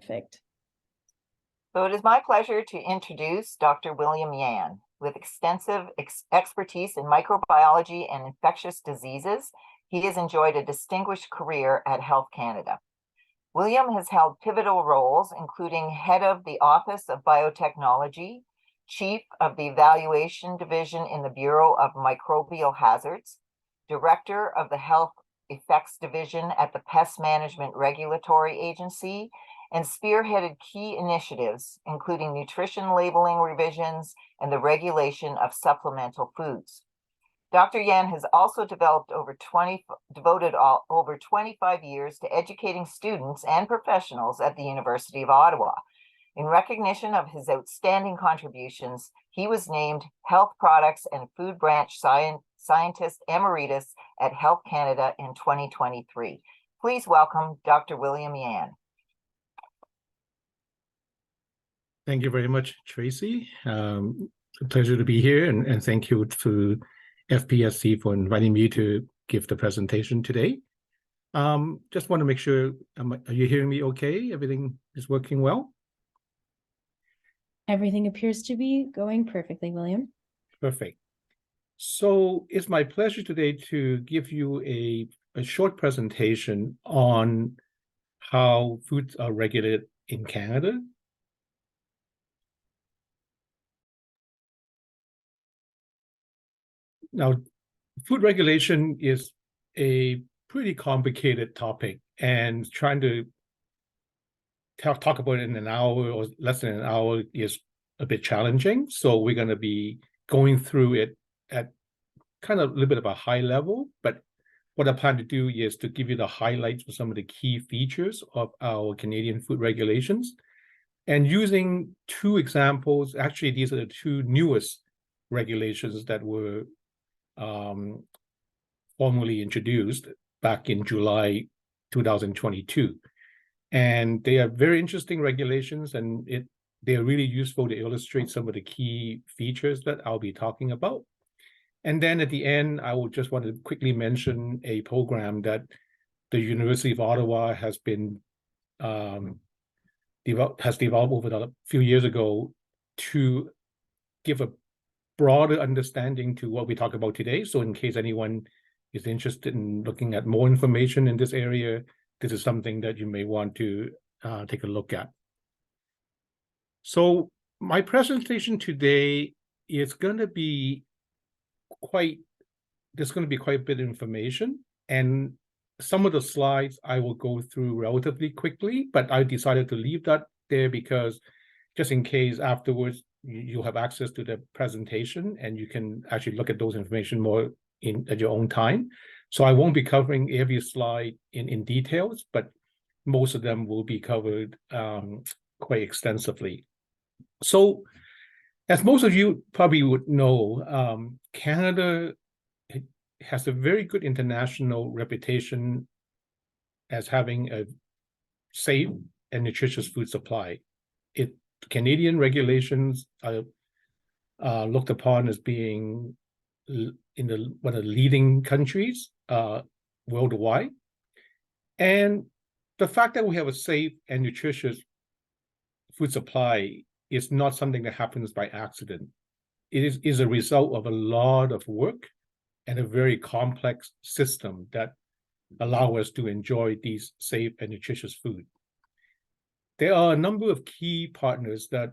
Perfect. So it is my pleasure to introduce Dr. William Yan. With extensive expertise in microbiology and infectious diseases, he has enjoyed a distinguished career at Health Canada. William has held pivotal roles, including head of the Office of Biotechnology, chief of the Evaluation Division in the Bureau of Microbial Hazards, director of the Health Effects Division at the Pest Management Regulatory Agency, and spearheaded key initiatives, including nutrition labeling revisions and the regulation of supplemental foods. Dr. Yan has also devoted over 25 years to educating students and professionals at the University of Ottawa. In recognition of his outstanding contributions, he was named Health Products and Food Branch Scientist Emeritus at Health Canada in 2023. Please welcome Dr. William Yan. Thank you very much, Tracy. A pleasure to be here, and thank you to FPSC for inviting me to give the presentation today. Just want to make sure, are you hearing me okay? Everything is working well? Everything appears to be going perfectly, William. Perfect. So it's my pleasure today to give you a short presentation on how foods are regulated in Canada. Now, food regulation is a pretty complicated topic, and trying to talk about it in an hour or less than an hour is a bit challenging. So we're going to be going through it at kind of a little bit of a high level, but what I plan to do is to give you the highlights of some of the key features of our Canadian food regulations. And using two examples, actually, these are the two newest regulations that were formally introduced back in July 2022. And they are very interesting regulations, and they are really useful to illustrate some of the key features that I'll be talking about. And then at the end, I will just want to quickly mention a program that the University of Ottawa has been developed over a few years ago to give a broader understanding to what we talk about today. So in case anyone is interested in looking at more information in this area, this is something that you may want to take a look at. So my presentation today is going to be there's going to be quite a bit of information, and some of the slides I will go through relatively quickly, but I decided to leave that there because just in case afterwards you'll have access to the presentation and you can actually look at those information more at your own time. So I won't be covering every slide in details, but most of them will be covered quite extensively. So as most of you probably would know, Canada has a very good international reputation as having a safe and nutritious food supply. Canadian regulations are looked upon as being one of the leading countries worldwide. And the fact that we have a safe and nutritious food supply is not something that happens by accident. It is a result of a lot of work and a very complex system that allow us to enjoy these safe and nutritious food. There are a number of key partners that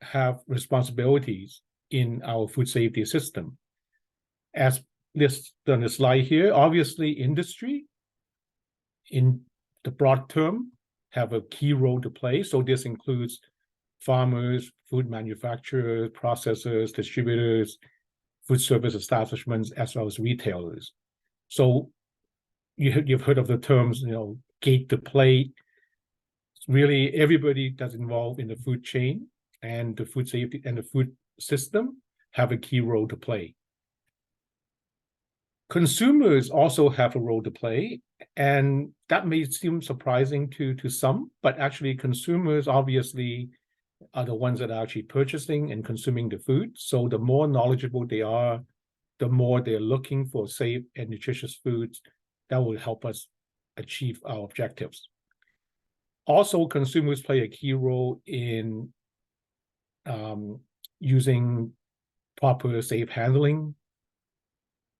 have responsibilities in our food safety system. As listed on the slide here, obviously industry, in the broad term, have a key role to play. So this includes farmers, food manufacturers, processors, distributors, food service establishments, as well as retailers. So you've heard of the terms, gate to plate. Really, everybody that's involved in the food chain and the food safety and the food system have a key role to play. Consumers also have a role to play, and that may seem surprising to some, but actually consumers obviously are the ones that are actually purchasing and consuming the food. So the more knowledgeable they are, the more they're looking for safe and nutritious foods that will help us achieve our objectives. Also, consumers play a key role in using proper safe handling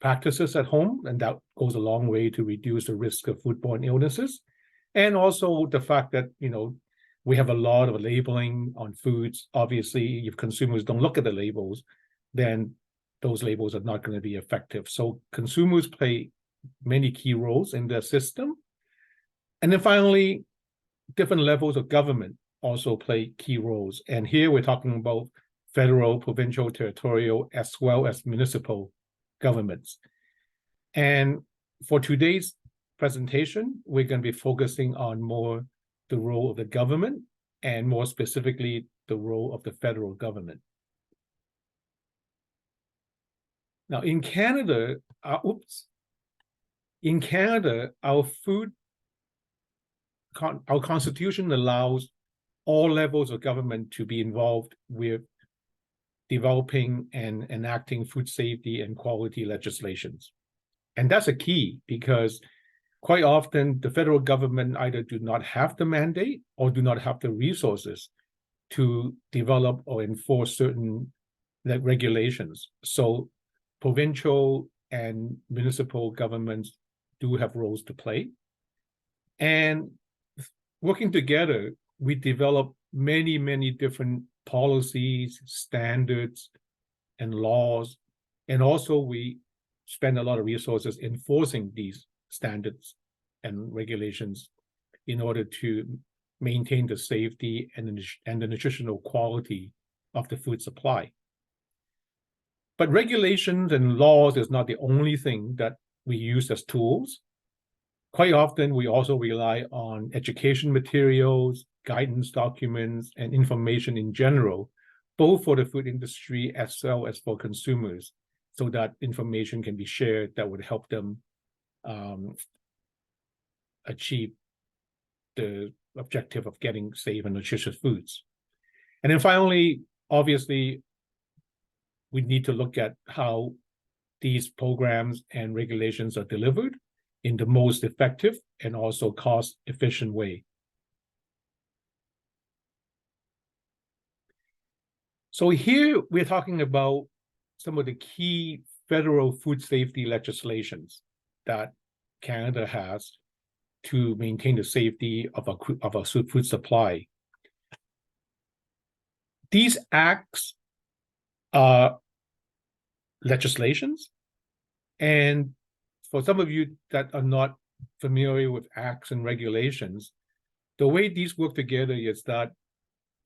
practices at home, and that goes a long way to reduce the risk of foodborne illnesses. And also the fact that, we have a lot of labeling on foods. Obviously, if consumers don't look at the labels, then those labels are not going to be effective. So consumers play many key roles in the system. And then finally, different levels of government also play key roles. And here we're talking about federal, provincial, territorial, as well as municipal governments. And for today's presentation, we're going to be focusing on more the role of the government, and more specifically, the role of the federal government. Now, in Canada, our constitution allows all levels of government to be involved with developing and enacting food safety and quality legislations. And that's a key, because quite often the federal government either do not have the mandate or do not have the resources to develop or enforce certain regulations. So provincial and municipal governments do have roles to play. And working together, we develop many, many different policies, standards, and laws. And also we spend a lot of resources enforcing these standards and regulations in order to maintain the safety and the nutritional quality of the food supply. But regulations and laws is not the only thing that we use as tools. Quite often, we also rely on education materials, guidance documents, and information in general, both for the food industry as well as for consumers, so that information can be shared that would help them achieve the objective of getting safe and nutritious foods. And then finally, obviously, we need to look at how these programs and regulations are delivered in the most effective and also cost-efficient way. So here we're talking about some of the key federal food safety legislations that Canada has to maintain the safety of our food supply. These acts are legislations, and for some of you that are not familiar with acts and regulations, the way these work together is that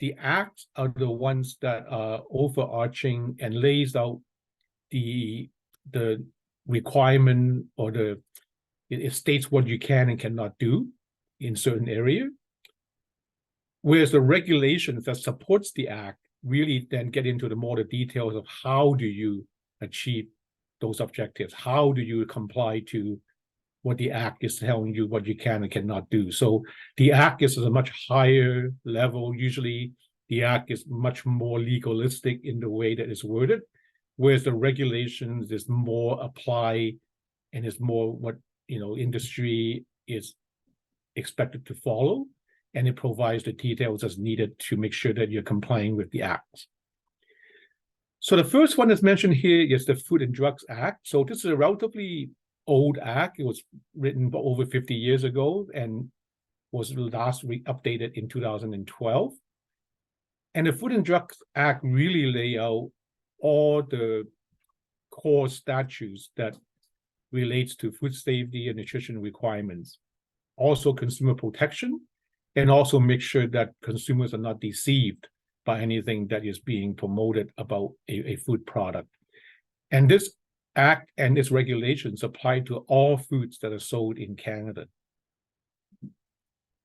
the acts are the ones that are overarching and lays out the requirement, or it states what you can and cannot do in certain area. Whereas the regulations that supports the act really then get into the details of how do you achieve those objectives? How do you comply to what the act is telling you what you can and cannot do? So the act is at a much higher level. Usually the act is much more legalistic in the way that it's worded, whereas the regulations is more apply and is more what industry is expected to follow, and it provides the details as needed to make sure that you're complying with the act. So the first one that's mentioned here is the Food and Drugs Act. So this is a relatively old act. It was written over 50 years ago and was last updated in 2012. And the Food and Drugs Act really lay out all the core statutes that relates to food safety and nutrition requirements, also consumer protection, and also make sure that consumers are not deceived by anything that is being promoted about a food product. And this act and its regulations apply to all foods that are sold in Canada.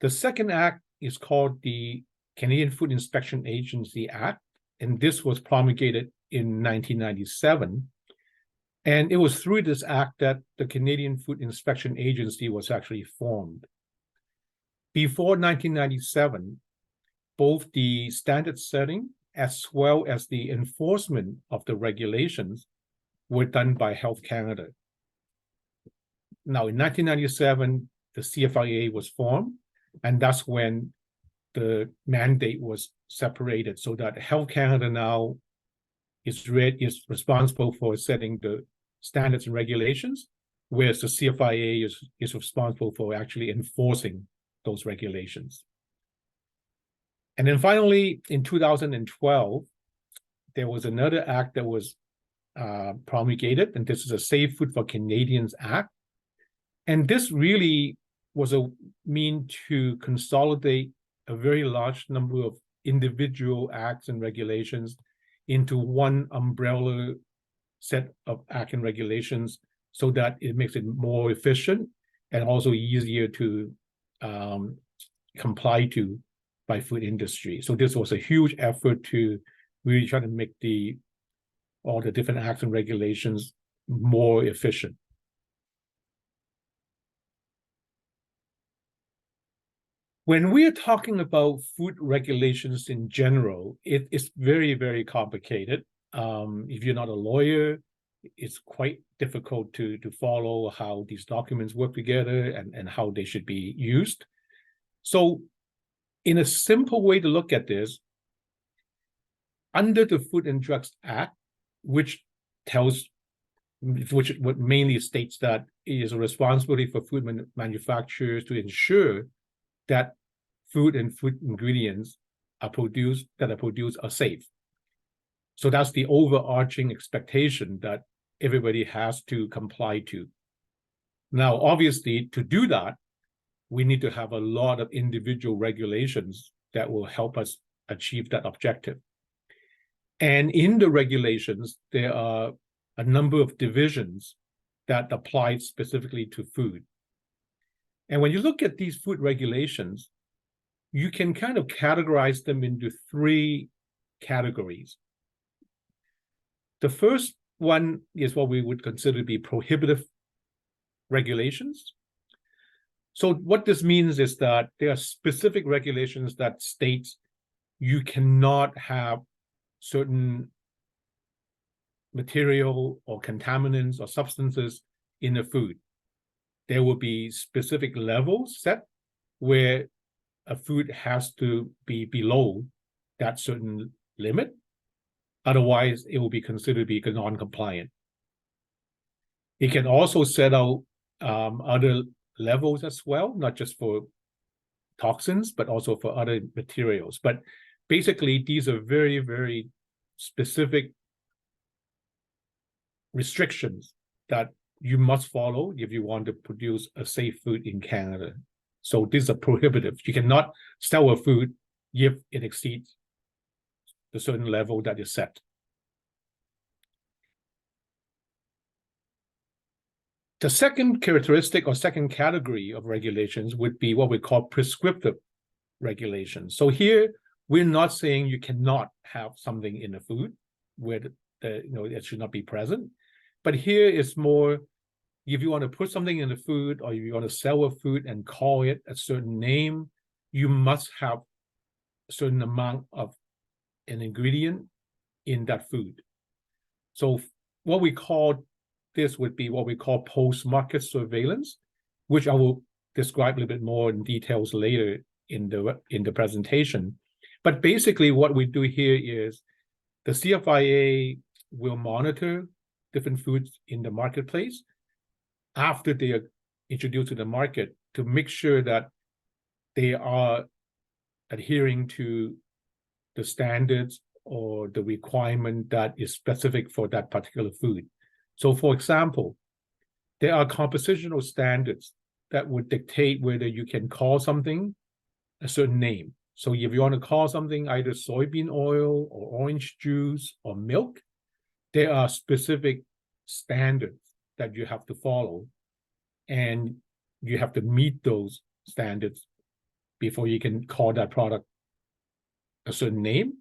The second act is called the Canadian Food Inspection Agency Act, and this was promulgated in 1997. And it was through this act that the Canadian Food Inspection Agency was actually formed. Before 1997, both the standard setting as well as the enforcement of the regulations were done by Health Canada. Now, in 1997, the CFIA was formed, and that's when the mandate was separated so that Health Canada now is responsible for setting the standards and regulations, whereas the CFIA is responsible for actually enforcing those regulations. And then finally, in 2012, there was another act that was promulgated, and this is a Safe Food for Canadians Act. And this really was a mean to consolidate a very large number of individual acts and regulations into one umbrella set of acts and regulations so that it makes it more efficient and also easier to comply to by food industry. So this was a huge effort to really try to make all the different acts and regulations more efficient. When we are talking about food regulations in general, it is very, very complicated. If you're not a lawyer, it's quite difficult to follow how these documents work together and how they should be used. So in a simple way to look at this, under the Food and Drugs Act, which mainly states that it is a responsibility for food manufacturers to ensure that food and food ingredients are produced are safe. So that's the overarching expectation that everybody has to comply to. Now, obviously, to do that, we need to have a lot of individual regulations that will help us achieve that objective. And in the regulations, there are a number of divisions that apply specifically to food. And when you look at these food regulations, you can kind of categorize them into three categories. The first one is what we would consider to be prohibitive regulations. So what this means is that there are specific regulations that states you cannot have certain material or contaminants or substances in the food. There will be specific levels set where a food has to be below that certain limit. Otherwise, it will be considered to be non-compliant. It can also set out other levels as well, not just for toxins, but also for other materials. But basically, these are very, very specific restrictions that you must follow if you want to produce a safe food in Canada. So these are prohibitive. You cannot sell a food if it exceeds the certain level that is set. The second characteristic or second category of regulations would be what we call prescriptive regulations. So here, we're not saying you cannot have something in the food where it should not be present. But here it's more, if you want to put something in the food or you want to sell a food and call it a certain name, you must have a certain amount of an ingredient in that food. So what we call this would be what we call post-market surveillance, which I will describe a little bit more in details later in the presentation. But basically what we do here is the CFIA will monitor different foods in the marketplace after they are introduced to the market to make sure that they are adhering to the standards or the requirement that is specific for that particular food. So for example, there are compositional standards that would dictate whether you can call something a certain name. So if you want to call something either soybean oil or orange juice or milk, there are specific standards that you have to follow, and you have to meet those standards before you can call that product a certain name.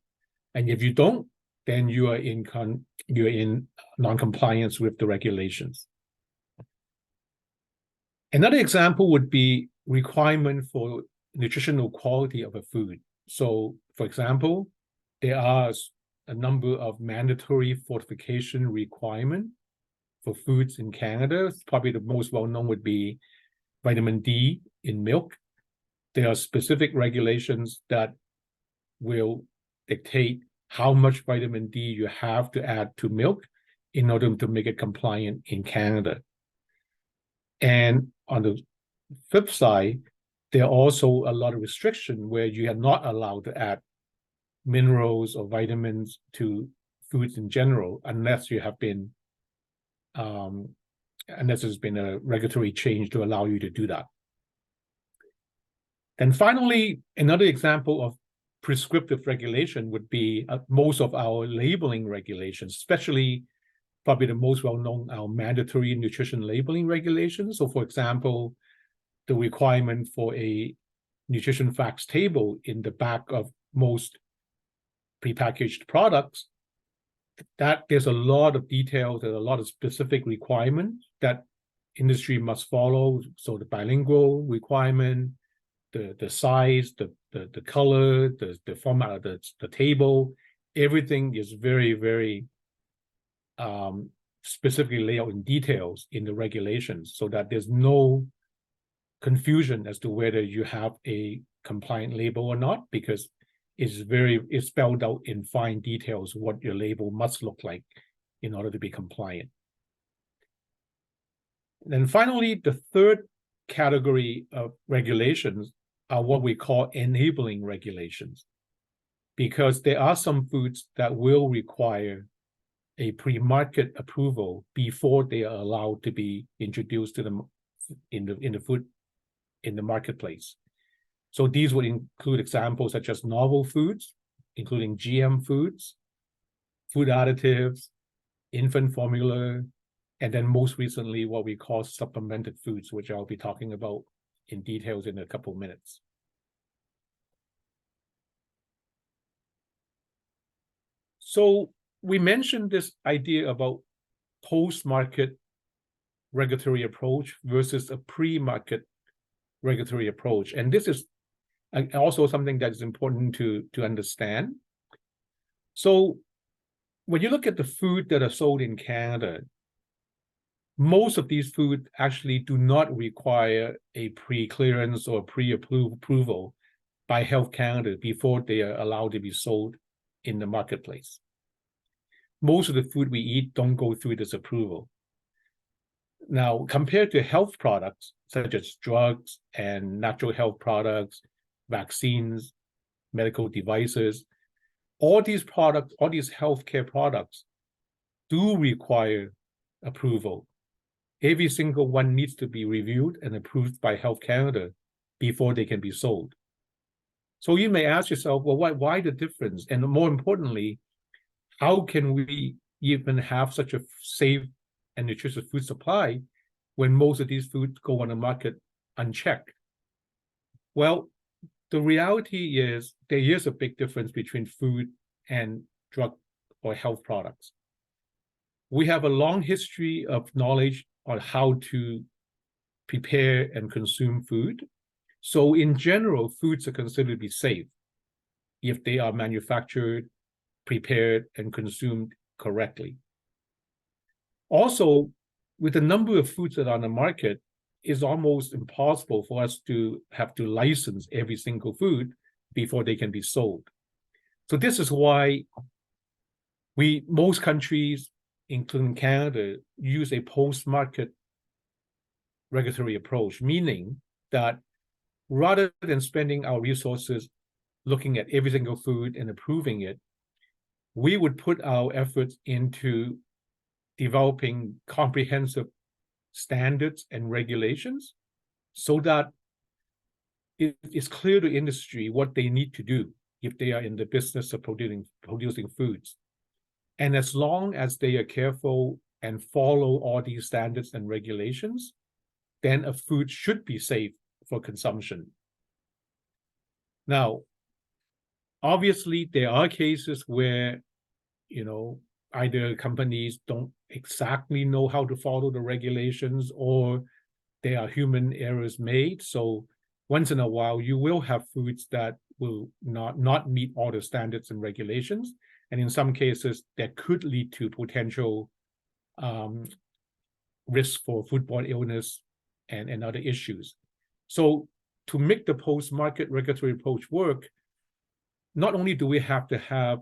And if you don't, then you are in non-compliance with the regulations. Another example would be requirement for nutritional quality of a food. So, for example, there are a number of mandatory fortification requirements for foods in Canada. Probably the most well-known would be vitamin D in milk. there are specific regulations that will dictate how much vitamin D you have to add to milk in order to make it compliant in Canada. And on the flip side, there are also a lot of restrictions where you are not allowed to add minerals or vitamins to foods in general, unless you have been, unless there's been a regulatory change to allow you to do that. And finally, another example of prescriptive regulation would be most of our labeling regulations, especially probably the most well-known, our mandatory nutrition labeling regulations. So for example, the requirement for a nutrition facts table in the back of most prepackaged products, that there's a lot of details, there's a lot of specific requirements that industry must follow. So the bilingual requirement, the size, the color, the format of the table, everything is very, very specifically laid out in details in the regulations, so that there's no confusion as to whether you have a compliant label or not, because it's spelled out in fine details what your label must look like in order to be compliant. And then finally, the third category of regulations are what we call enabling regulations, because there are some foods that will require a pre-market approval before they are allowed to be introduced to them in the marketplace. So these would include examples such as novel foods, including GM foods, food additives, infant formula, and then most recently what we call supplemented foods, which I'll be talking about in details in a couple of minutes. So we mentioned this idea about post-market regulatory approach versus a pre-market regulatory approach. And this is also something that is important to understand. So when you look at the food that are sold in Canada, most of these foods actually do not require a pre-clearance or pre-approval by Health Canada before they are allowed to be sold in the marketplace. Most of the food we eat don't go through this approval. Now, compared to health products, such as drugs and natural health products, vaccines, medical devices, all these products, all these healthcare products do require approval. Every single one needs to be reviewed and approved by Health Canada before they can be sold. So you may ask yourself, well, why the difference? And more importantly, how can we even have such a safe and nutritious food supply when most of these foods go on the market unchecked? Well, the reality is there is a big difference between food and drug or health products. We have a long history of knowledge on how to prepare and consume food. So in general, foods are considered to be safe if they are manufactured, prepared, and consumed correctly. Also, with the number of foods that are on the market, it's almost impossible for us to have to license every single food before they can be sold. So this is why most countries, including Canada, use a post-market regulatory approach, meaning that rather than spending our resources looking at every single food and approving it, we would put our efforts into developing comprehensive standards and regulations so that it is clear to industry what they need to do if they are in the business of producing foods. And as long as they are careful and follow all these standards and regulations, then a food should be safe for consumption. Now, obviously, there are cases where, either companies don't exactly know how to follow the regulations or there are human errors made. So once in a while, you will have foods that will not meet all the standards and regulations. And in some cases, that could lead to potential risk for foodborne illness and other issues. So to make the post-market regulatory approach work, not only do we have to have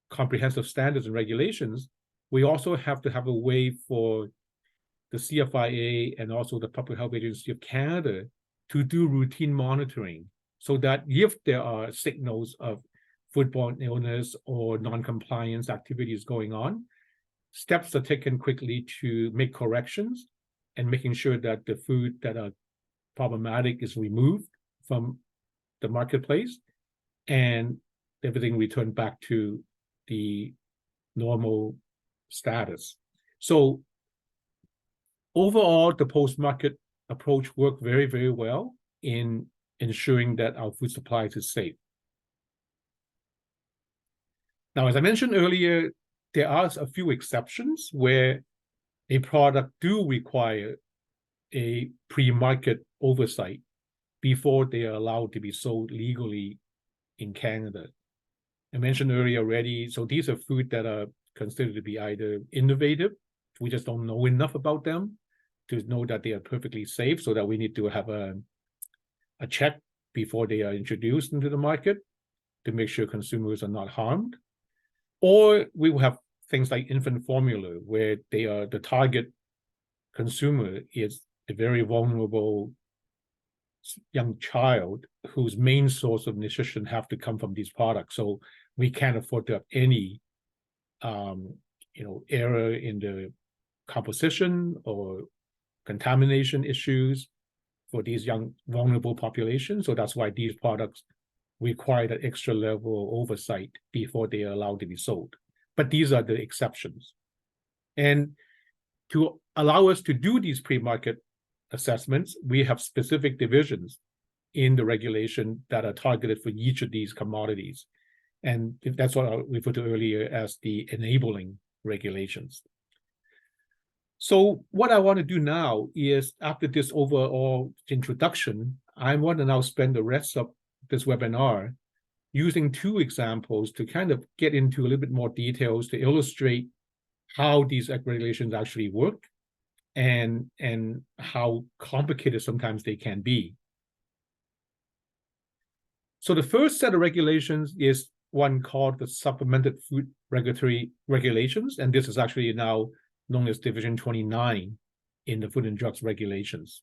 comprehensive standards and regulations, we also have to have a way for the CFIA and also the Public Health Agency of Canada to do routine monitoring, so that if there are signals of foodborne illness or non-compliance activities going on, steps are taken quickly to make corrections and making sure that the food that are problematic is removed from the marketplace and everything returned back to the normal status. So overall, the post-market approach worked very, very well in ensuring that our food supplies is safe. Now, as I mentioned earlier, there are a few exceptions where a product do require a pre-market oversight before they are allowed to be sold legally in Canada. I mentioned earlier already, so these are food that are considered to be either innovative, we just don't know enough about them to know that they are perfectly safe, so that we need to have a check before they are introduced into the market to make sure consumers are not harmed. Or we will have things like infant formula, where they are the target consumer is a very vulnerable young child whose main source of nutrition have to come from these products. So we can't afford to have any error in the composition or contamination issues for these young vulnerable populations. So that's why these products require that extra level of oversight before they are allowed to be sold. But these are the exceptions. And to allow us to do these pre-market assessments, we have specific divisions in the regulation that are targeted for each of these commodities. And that's what I referred to earlier as the enabling regulations. So what I want to do now is, after this overall introduction, I want to now spend the rest of this webinar using two examples to kind of get into a little bit more details to illustrate how these regulations actually work and how complicated sometimes they can be. So the first set of regulations is one called the Supplemented Food Regulatory Regulations, and this is actually now known as Division 29 in the Food and Drugs Regulations.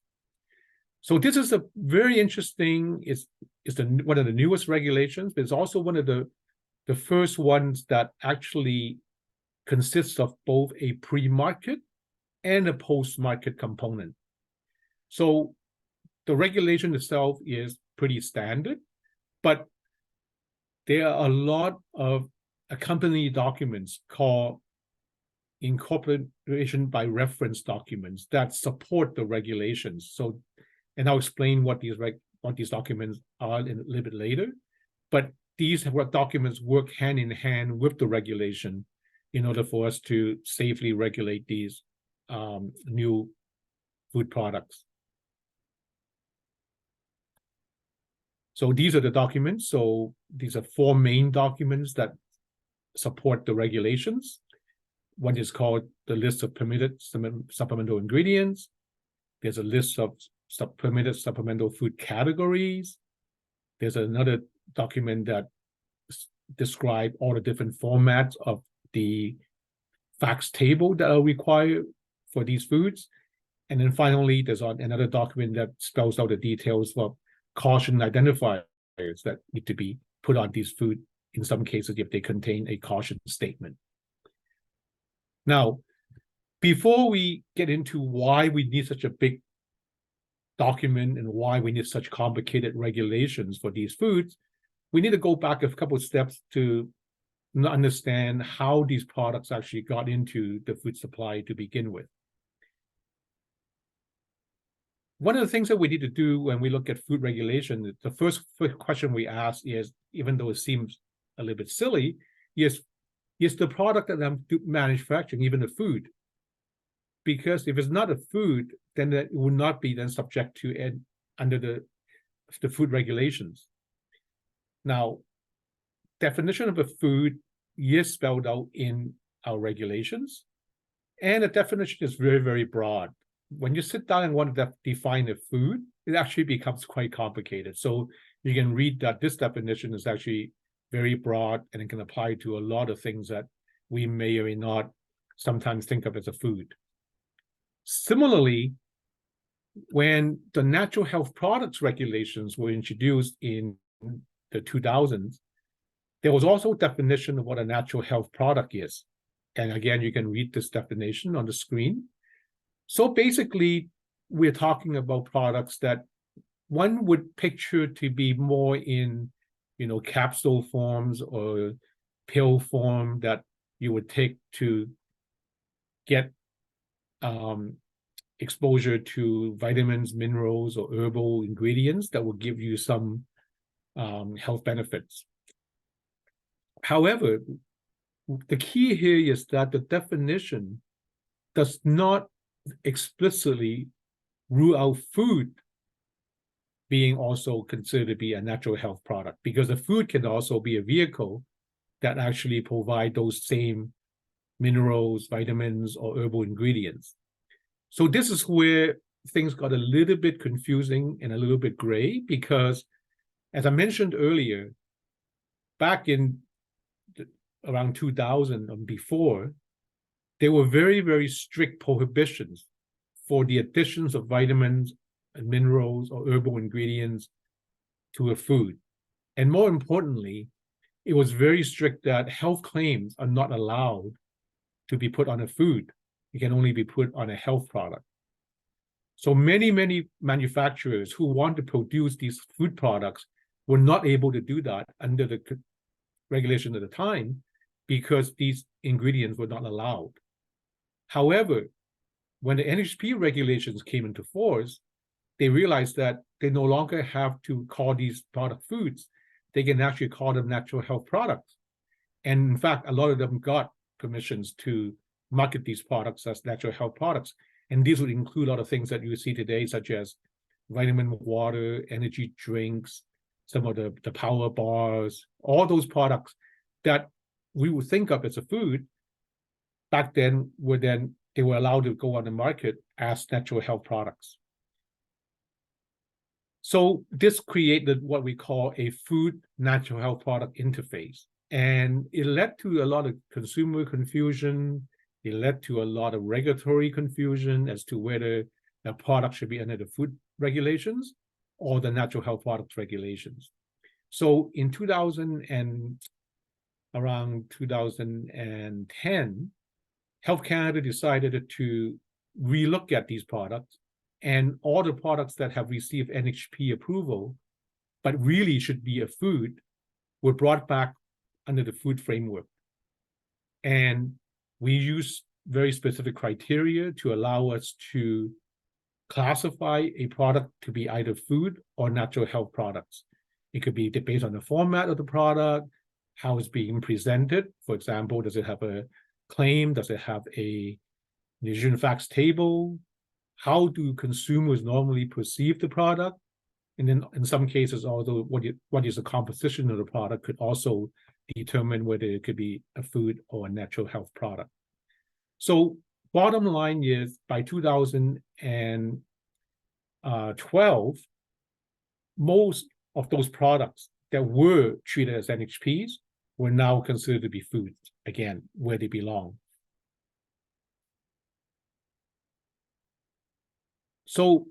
So this is a very interesting, it's one of the newest regulations, but it's also one of the first ones that actually consists of both a pre-market and a post-market component. So the regulation itself is pretty standard, but there are a lot of accompanying documents called incorporation by reference documents that support the regulations. So, and I'll explain what these documents are a little bit later, but these documents work hand in hand with the regulation in order for us to safely regulate these new food products. So these are the documents. So these are four main documents that support the regulations. One is called the list of permitted supplemental ingredients. There's a list of permitted supplemental food categories. There's another document that describes all the different formats of the facts table that are required for these foods. And then finally, there's another document that spells out the details of caution identifiers that need to be put on these food, in some cases, if they contain a caution statement. Now, before we get into why we need such a big document and why we need such complicated regulations for these foods, we need to go back a couple of steps to understand how these products actually got into the food supply to begin with. One of the things that we need to do when we look at food regulation, the first question we ask is, even though it seems a little bit silly, is the product that I'm manufacturing even a food? Because if it's not a food, then it will not be then subject to under the food regulations. Now, definition of a food is spelled out in our regulations, and the definition is very, very broad. When you sit down and want to define a food, it actually becomes quite complicated. So you can read that this definition is actually very broad and it can apply to a lot of things that we may or may not sometimes think of as a food. Similarly, when the natural health products regulations were introduced in the 2000s, there was also a definition of what a natural health product is. And again, you can read this definition on the screen. So basically, we're talking about products that one would picture to be more in, capsule forms or pill form that you would take to get exposure to vitamins, minerals, or herbal ingredients that will give you some health benefits. However, the key here is that the definition does not explicitly rule out food being also considered to be a natural health product, because the food can also be a vehicle that actually provide those same minerals, vitamins, or herbal ingredients. So this is where things got a little bit confusing and a little bit gray, because as I mentioned earlier, back in around 2000 and before, there were very, very strict prohibitions for the additions of vitamins and minerals or herbal ingredients to a food. And more importantly, it was very strict that health claims are not allowed to be put on a food. It can only be put on a health product. So many, many manufacturers who want to produce these food products were not able to do that under the regulation at the time because these ingredients were not allowed. However, when the NHP regulations came into force, they realized that they no longer have to call these product foods. They can actually call them natural health products. And in fact, a lot of them got permissions to market these products as natural health products. And these would include a lot of things that you see today, such as vitamin water, energy drinks, some of the power bars, all those products that we would think of as a food, back then they were allowed to go on the market as natural health products. So this created what we call a food natural health product interface. And it led to a lot of consumer confusion. It led to a lot of regulatory confusion as to whether a product should be under the food regulations or the natural health products regulations. So in around 2010, Health Canada decided to relook at these products, and all the products that have received NHP approval, but really should be a food, were brought back under the food framework. And we use very specific criteria to allow us to classify a product to be either food or natural health products. It could be based on the format of the product, how it's being presented. For example, does it have a claim? Does it have a nutrition facts table? How do consumers normally perceive the product? And then in some cases, although what is the composition of the product could also determine whether it could be a food or a natural health product. So bottom line is, by 2012, most of those products that were treated as NHPs were now considered to be foods, again, where they belong. So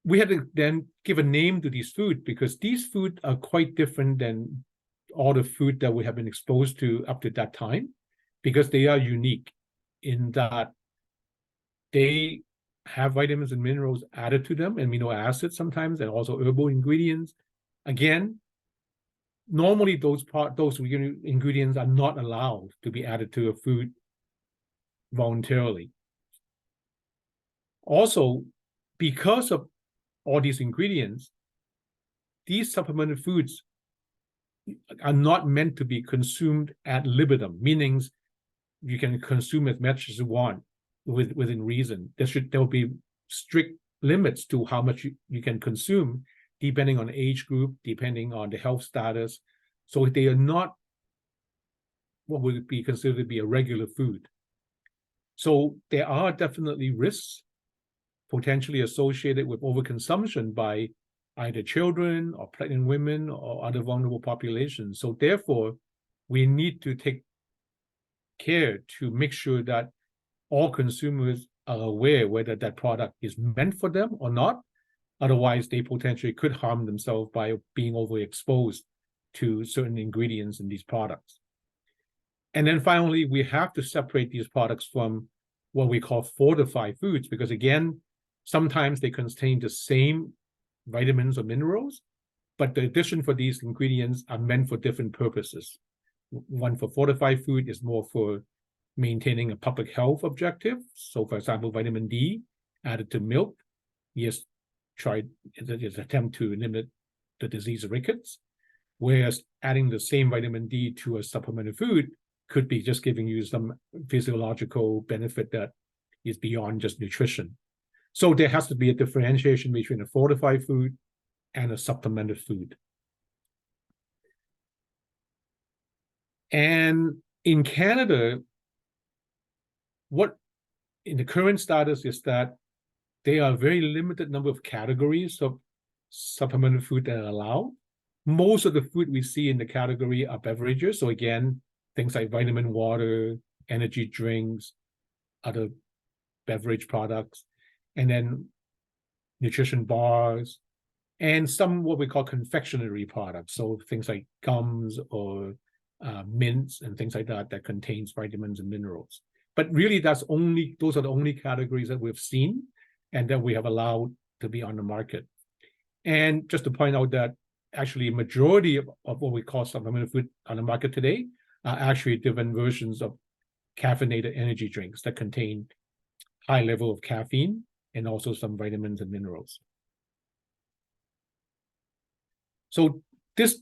we had to then give a name to these foods, because these foods are quite different than all the food that we have been exposed to up to that time, because they are unique in that they have vitamins and minerals added to them, amino acids sometimes, and also herbal ingredients. Again, normally those ingredients are not allowed to be added to a food voluntarily. Also, because of all these ingredients, these supplemented foods are not meant to be consumed ad libitum, meaning you can consume as much as you want within reason. There will be strict limits to how much you can consume, depending on the age group, depending on the health status. So they are not what would be considered to be a regular food. So there are definitely risks, potentially associated with overconsumption by either children or pregnant women or other vulnerable populations. So therefore, we need to take care to make sure that all consumers are aware whether that product is meant for them or not. Otherwise, they potentially could harm themselves by being overexposed to certain ingredients in these products. And then finally, we have to separate these products from what we call fortified foods, because again, sometimes they contain the same vitamins or minerals, but the addition for these ingredients are meant for different purposes. One for fortified food is more for maintaining a public health objective. So for example, vitamin D added to milk, yes, tried its attempt to limit the disease of rickets, whereas adding the same vitamin D to a supplemental food could be just giving you some physiological benefit that is beyond just nutrition. So there has to be a differentiation between a fortified food and a supplemental food. And in Canada, what in the current status is that there are a very limited number of categories of supplemental food that are allowed. Most of the food we see in the category are beverages. So again, things like vitamin water, energy drinks, other beverage products, and then nutrition bars, and some what we call confectionery products. So things like gums or mints and things like that that contains vitamins and minerals. But really, those are the only categories that we've seen and that we have allowed to be on the market. And just to point out that actually a majority of what we call supplemental food on the market today are actually different versions of caffeinated energy drinks that contain high level of caffeine and also some vitamins and minerals. So this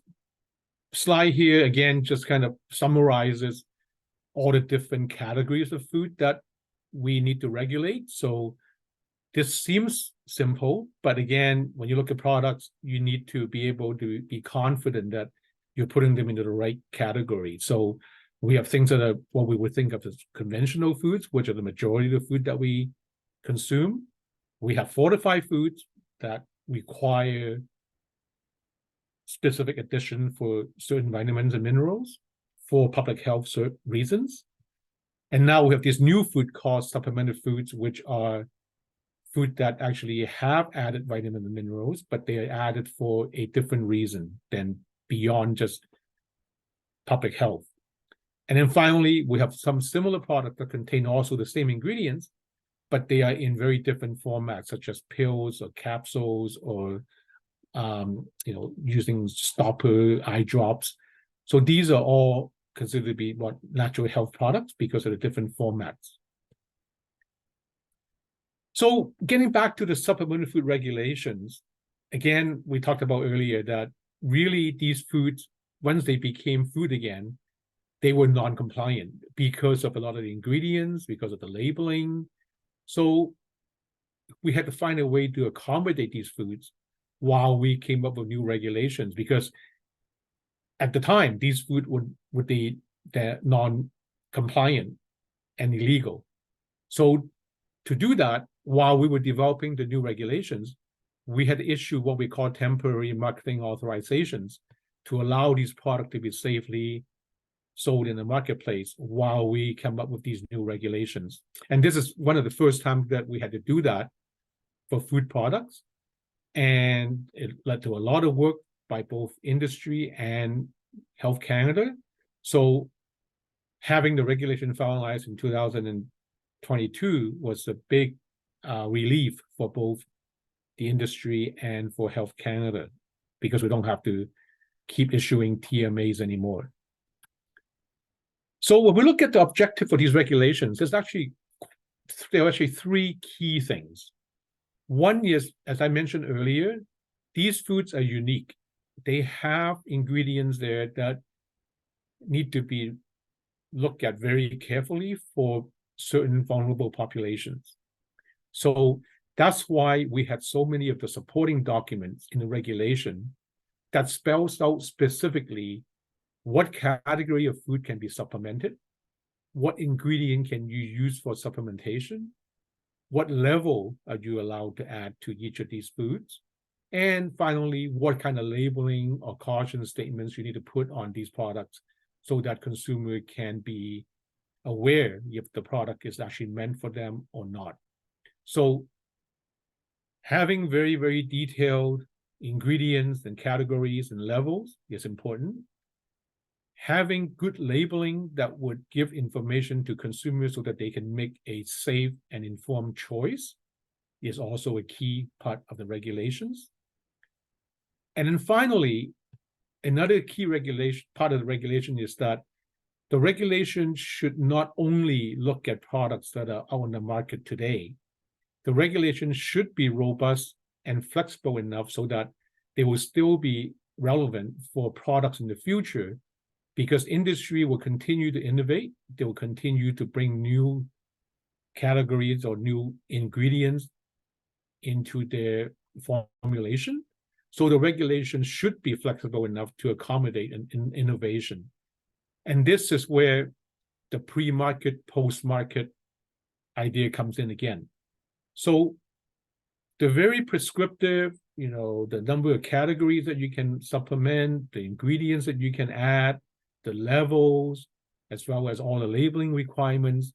slide here, again, just kind of summarizes all the different categories of food that we need to regulate. So this seems simple, but again, when you look at products, you need to be able to be confident that you're putting them into the right category. So we have things that are what we would think of as conventional foods, which are the majority of the food that we consume. We have fortified foods that require specific addition for certain vitamins and minerals for public health reasons. And now we have this new food called supplemental foods, which are food that actually have added vitamins and minerals, but they are added for a different reason than beyond just public health. And then finally, we have some similar products that contain also the same ingredients, but they are in very different formats, such as pills or capsules or using stopper, eye drops. So these are all considered to be what natural health products because of the different formats. So getting back to the supplemental food regulations, again, we talked about earlier that really these foods, once they became food again, they were non-compliant because of a lot of the ingredients, because of the labeling. So we had to find a way to accommodate these foods while we came up with new regulations, because at the time, these foods would be non-compliant and illegal. So to do that, while we were developing the new regulations, we had to issue what we call temporary marketing authorizations to allow these products to be safely sold in the marketplace while we come up with these new regulations. And this is one of the first times that we had to do that for food products. And it led to a lot of work by both industry and Health Canada. So having the regulation finalized in 2022 was a big relief for both the industry and for Health Canada, because we don't have to keep issuing TMAs anymore. So when we look at the objective for these regulations, there are actually three key things. One is, as I mentioned earlier, these foods are unique. They have ingredients there that need to be looked at very carefully for certain vulnerable populations. So that's why we had so many of the supporting documents in the regulation that spells out specifically what category of food can be supplemented, what ingredient can you use for supplementation, what level are you allowed to add to each of these foods? And finally, what kind of labeling or caution statements you need to put on these products so that consumer can be aware if the product is actually meant for them or not. So having very, very detailed ingredients and categories and levels is important. Having good labeling that would give information to consumers so that they can make a safe and informed choice is also a key part of the regulations. And then finally, another key part of the regulation is that the regulation should not only look at products that are out on the market today. The regulation should be robust and flexible enough so that they will still be relevant for products in the future, because industry will continue to innovate. They will continue to bring new categories or new ingredients into their formulation. So the regulation should be flexible enough to accommodate an innovation. And this is where the pre-market, post-market idea comes in again. So the very prescriptive, the number of categories that you can supplement, the ingredients that you can add, the levels, as well as all the labeling requirements,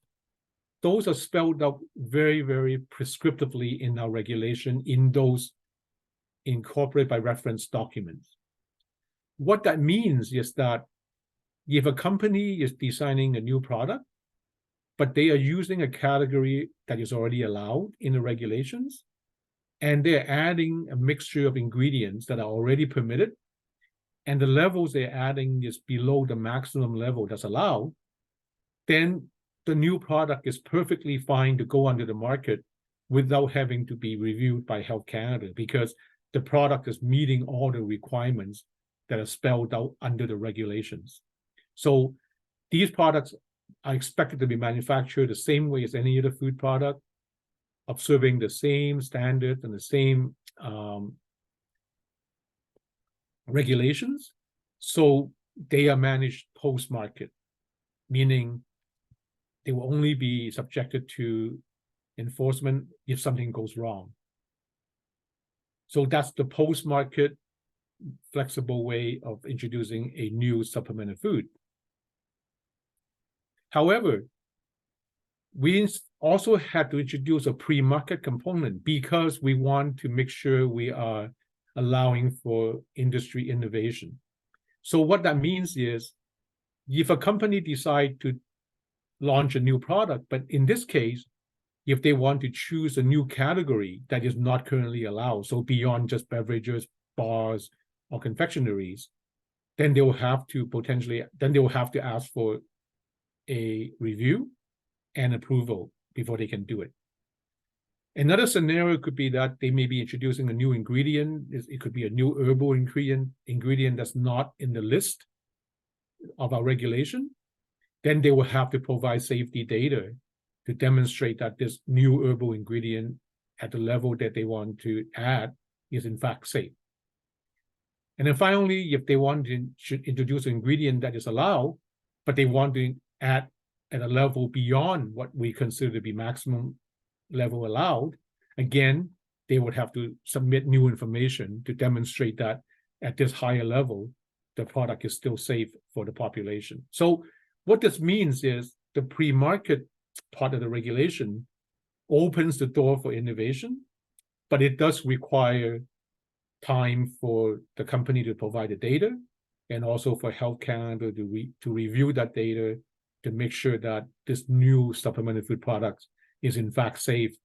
those are spelled out very, very prescriptively in our regulation in those incorporated by reference documents. What that means is that if a company is designing a new product, but they are using a category that is already allowed in the regulations, and they're adding a mixture of ingredients that are already permitted, and the levels they're adding is below the maximum level that's allowed, then the new product is perfectly fine to go onto the market without having to be reviewed by Health Canada, because the product is meeting all the requirements that are spelled out under the regulations. So these products are expected to be manufactured the same way as any other food product, observing the same standards and the same regulations. So they are managed post-market, meaning they will only be subjected to enforcement if something goes wrong. So that's the post-market flexible way of introducing a new supplemented food. However, we also had to introduce a pre-market component because we want to make sure we are allowing for industry innovation. So what that means is, if a company decides to launch a new product, but in this case, if they want to choose a new category that is not currently allowed, so beyond just beverages, bars, or confectioneries, then they will have to ask for a review and approval before they can do it. Another scenario could be that they may be introducing a new ingredient. It could be a new herbal ingredient that's not in the list of our regulation. Then they will have to provide safety data to demonstrate that this new herbal ingredient at the level that they want to add is in fact safe. And then finally, if they want to introduce an ingredient that is allowed, but they want to add at a level beyond what we consider to be maximum level allowed, again, they would have to submit new information to demonstrate that at this higher level, the product is still safe for the population. So what this means is the pre-market part of the regulation opens the door for innovation, but it does require time for the company to provide the data and also for Health Canada to review that data to make sure that this new supplemented food product is in fact safe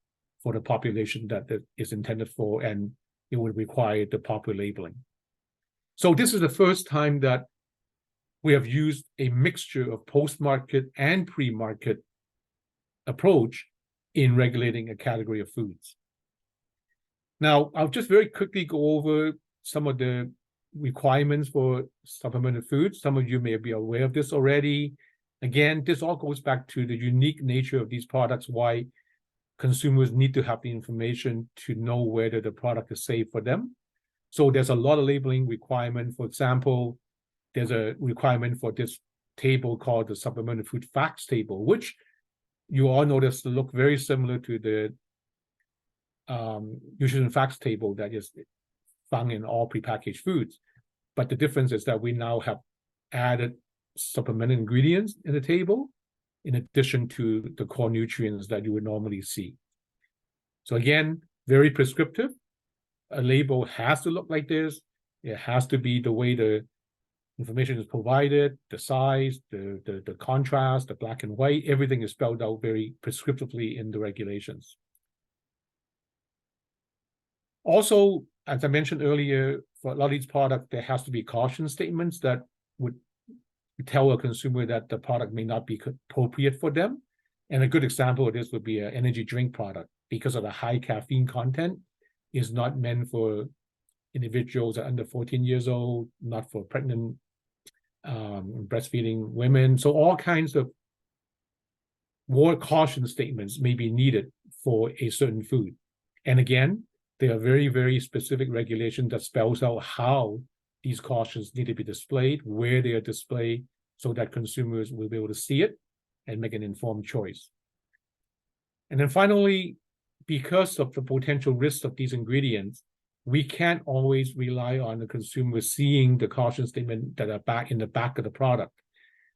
for the population that it is intended for, and it would require the proper labeling. So this is the first time that we have used a mixture of post-market and pre-market approach in regulating a category of foods. Now, I'll just very quickly go over some of the requirements for supplemented foods. Some of you may be aware of this already. Again, this all goes back to the unique nature of these products, why consumers need to have the information to know whether the product is safe for them. So there's a lot of labeling requirement. For example, there's a requirement for this table called the supplemented food facts table, which you all notice look very similar to the nutrition facts table that is found in all prepackaged foods. But the difference is that we now have added supplemental ingredients in the table, in addition to the core nutrients that you would normally see. So again, very prescriptive. A label has to look like this. It has to be the way the information is provided, the size, the contrast, the black and white, everything is spelled out very prescriptively in the regulations. Also, as I mentioned earlier, for a lot of these products, there has to be caution statements that would tell a consumer that the product may not be appropriate for them. And a good example of this would be an energy drink product, because of the high caffeine content, is not meant for individuals that are under 14 years old, not for pregnant, breastfeeding women. So all kinds of more caution statements may be needed for a certain food. And again, there are very, very specific regulations that spells out how these cautions need to be displayed, where they are displayed, so that consumers will be able to see it and make an informed choice. And then finally, because of the potential risks of these ingredients, we can't always rely on the consumer seeing the caution statement that are back in the back of the product.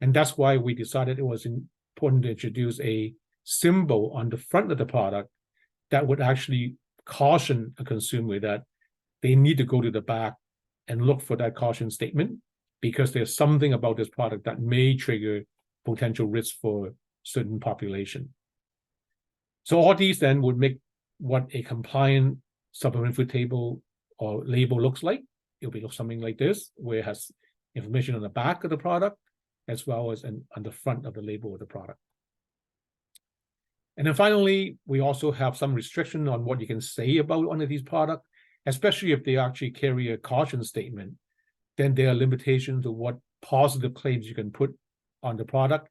And that's why we decided it was important to introduce a symbol on the front of the product that would actually caution a consumer that they need to go to the back and look for that caution statement, because there's something about this product that may trigger potential risk for certain population. So all these then would make what a compliant supplement food table or label looks like. It'll be something like this, where it has information on the back of the product, as well as on the front of the label of the product. And then finally, we also have some restriction on what you can say about one of these products, especially if they actually carry a caution statement. Then there are limitations to what positive claims you can put on the product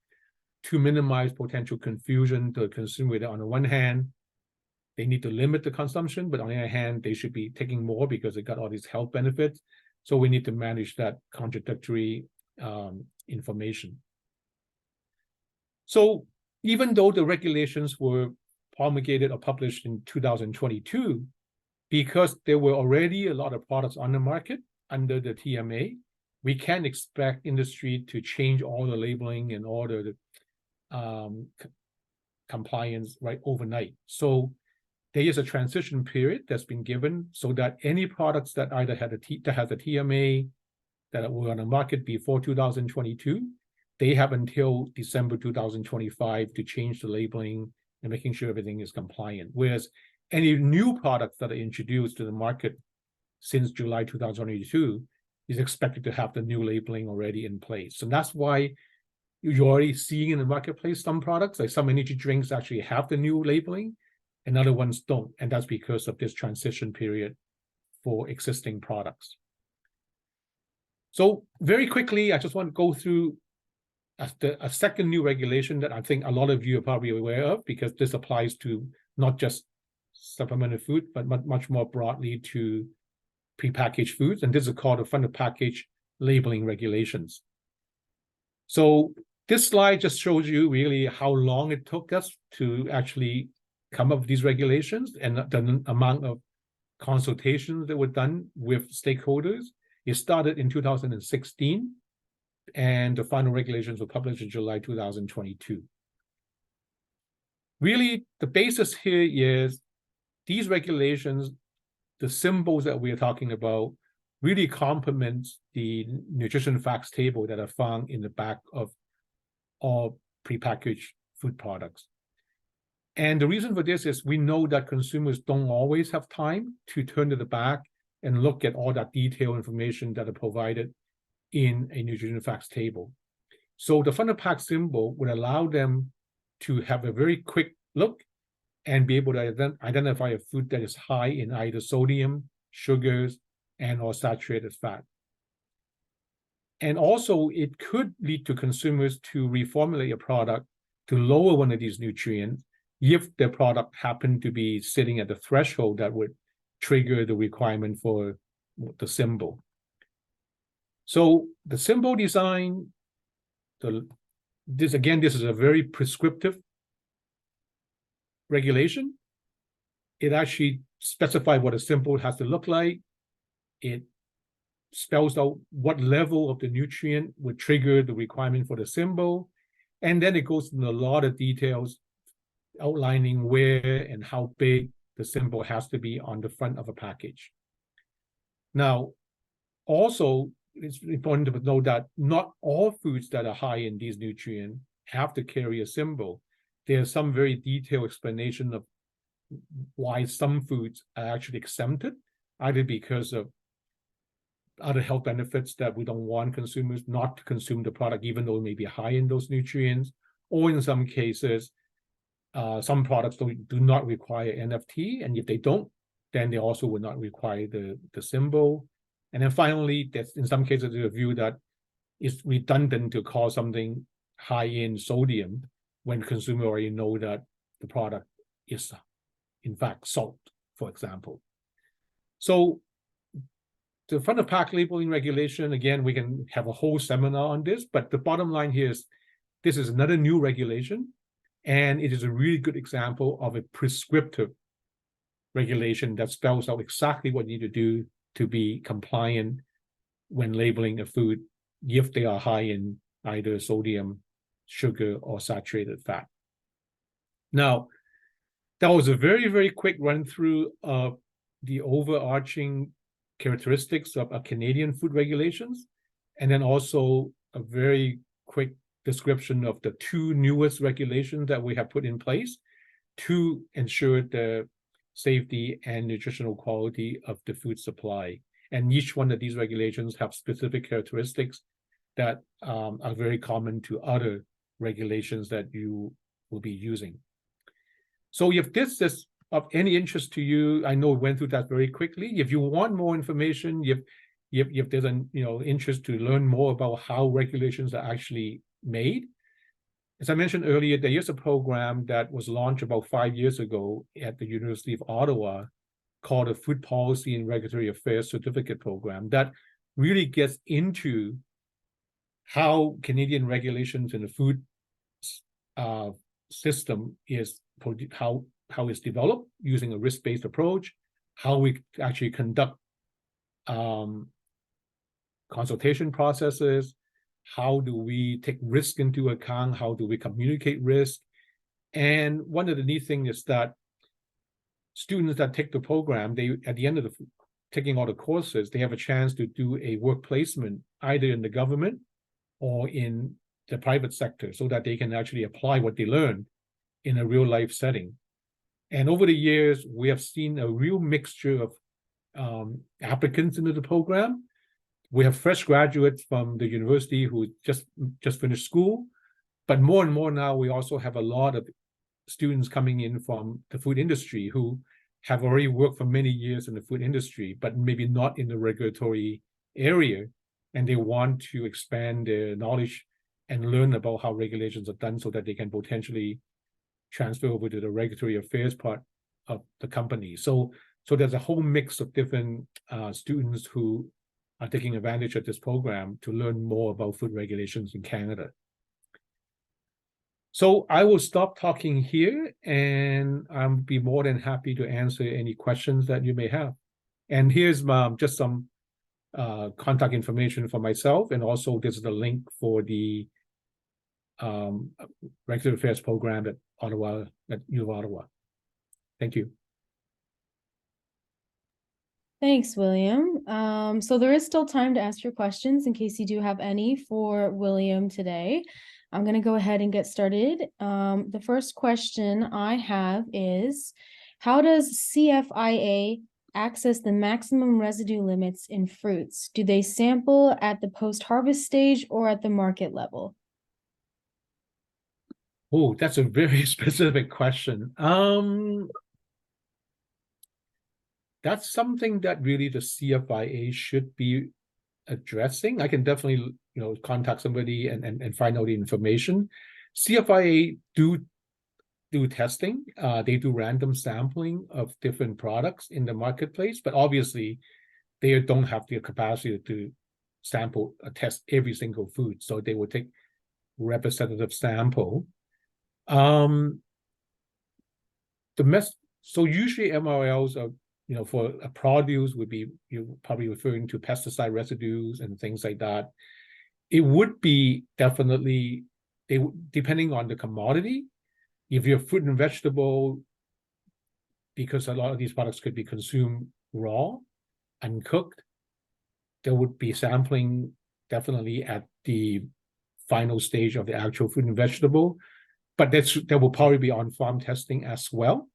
to minimize potential confusion to the consumer. That on the one hand, they need to limit the consumption, but on the other hand, they should be taking more because they got all these health benefits. So we need to manage that contradictory information. So even though the regulations were promulgated or published in 2022, because there were already a lot of products on the market under the TMA, we can't expect industry to change all the labeling and all the compliance right overnight. So there is a transition period that's been given so that any products that either had that has a TMA that were on the market before 2022, they have until December 2025 to change the labeling and making sure everything is compliant. Whereas any new products that are introduced to the market since July 2022 is expected to have the new labeling already in place. And that's why you're already seeing in the marketplace some products, like some energy drinks actually have the new labeling and other ones don't. And that's because of this transition period for existing products. So very quickly, I just want to go through a second new regulation that I think a lot of you are probably aware of, because this applies to not just supplemental food, but much more broadly to prepackaged foods. And this is called the front of package labeling regulations. So this slide just shows you really how long it took us to actually come up with these regulations and the amount of consultations that were done with stakeholders. It started in 2016, and the final regulations were published in July 2022. Really, the basis here is these regulations, the symbols that we are talking about, really complement the nutrition facts table that are found in the back of all prepackaged food products. And the reason for this is we know that consumers don't always have time to turn to the back and look at all that detailed information that are provided in a nutrition facts table. So the front of pack symbol would allow them to have a very quick look and be able to identify a food that is high in either sodium, sugars, and or saturated fat. And also, it could lead to consumers to reformulate a product to lower one of these nutrients if their product happened to be sitting at the threshold that would trigger the requirement for the symbol. So the symbol design, this is a very prescriptive regulation. it actually specifies what a symbol has to look like. It spells out what level of the nutrient would trigger the requirement for the symbol. And then it goes into a lot of details outlining where and how big the symbol has to be on the front of a package. Now, also, it's important to note that not all foods that are high in these nutrients have to carry a symbol. There's some very detailed explanation of why some foods are actually exempted, either because of other health benefits that we don't want consumers not to consume the product, even though it may be high in those nutrients, or in some cases, some products do not require NFT, and if they don't, then they also would not require the symbol. And then finally, there's in some cases there's a view that it's redundant to call something high in sodium when consumers already know that the product is in fact salt, for example. So the front of pack labeling regulation, again, we can have a whole seminar on this, but the bottom line here is this is another new regulation, and it is a really good example of a prescriptive regulation that spells out exactly what you need to do to be compliant when labeling a food if they are high in either sodium, sugar, or saturated fat. Now, that was a very, very quick run through of the overarching characteristics of Canadian food regulations, and then also a very quick description of the two newest regulations that we have put in place to ensure the safety and nutritional quality of the food supply. And each one of these regulations have specific characteristics that are very common to other regulations that you will be using. So if this is of any interest to you, I know we went through that very quickly. If you want more information, if there's an interest to learn more about how regulations are actually made, as I mentioned earlier, there is a program that was launched about 5 years ago at the University of Ottawa called the Food Policy and Regulatory Affairs Certificate Program that really gets into how Canadian regulations in the food system is how it's developed using a risk-based approach, how we actually conduct consultation processes, how do we take risk into account, how do we communicate risk. And one of the neat things is that students that take the program, they at the end of taking all the courses, they have a chance to do a work placement either in the government or in the private sector so that they can actually apply what they learned in a real life setting. And over the years, we have seen a real mixture of applicants into the program. We have fresh graduates from the university who just finished school, but more and more now we also have a lot of students coming in from the food industry who have already worked for many years in the food industry, but maybe not in the regulatory area, and they want to expand their knowledge and learn about how regulations are done so that they can potentially transfer over to the regulatory affairs part of the company. So there's a whole mix of different students who are taking advantage of this program to learn more about food regulations in Canada. So I will stop talking here, and I'll be more than happy to answer any questions that you may have. And here's just some contact information for myself, and also this is the link for the Regulatory Affairs program at U of Ottawa. Thank you. Thanks, William. So there is still time to ask your questions in case you do have any for William today. I'm going to go ahead and get started. The first question I have is, how does CFIA access the maximum residue limits in fruits? Do they sample at the post-harvest stage or at the market level? Oh, that's a very specific question. That's something that really the CFIA should be addressing. I can definitely, contact somebody and find out the information. CFIA do testing. They do random sampling of different products in the marketplace, but obviously they don't have the capacity to test every single food. So they will take representative sample. So usually MRLs are, for a produce would be, you're probably referring to pesticide residues and things like that. It would be definitely, depending on the commodity, if you're fruit and vegetable, because a lot of these products could be consumed raw, uncooked, there would be sampling definitely at the final stage of the actual fruit and vegetable, but that will probably be on-farm testing as well.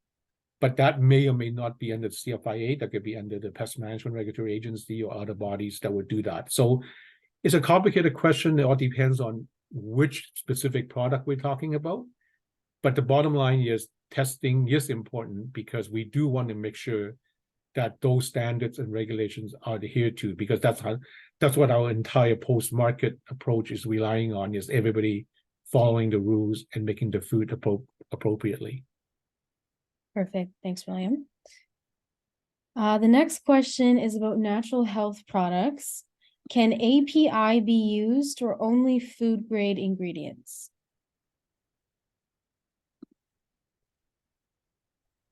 But that may or may not be under the CFIA. That could be under the Pest Management Regulatory Agency or other bodies that would do that. So it's a complicated question. It all depends on which specific product we're talking about. But the bottom line is testing is important because we do want to make sure that those standards and regulations are adhered to, because that's what our entire post-market approach is relying on, is everybody following the rules and making the food appropriately. Perfect. Thanks, William. The next question is about natural health products. Can API be used or only food grade ingredients?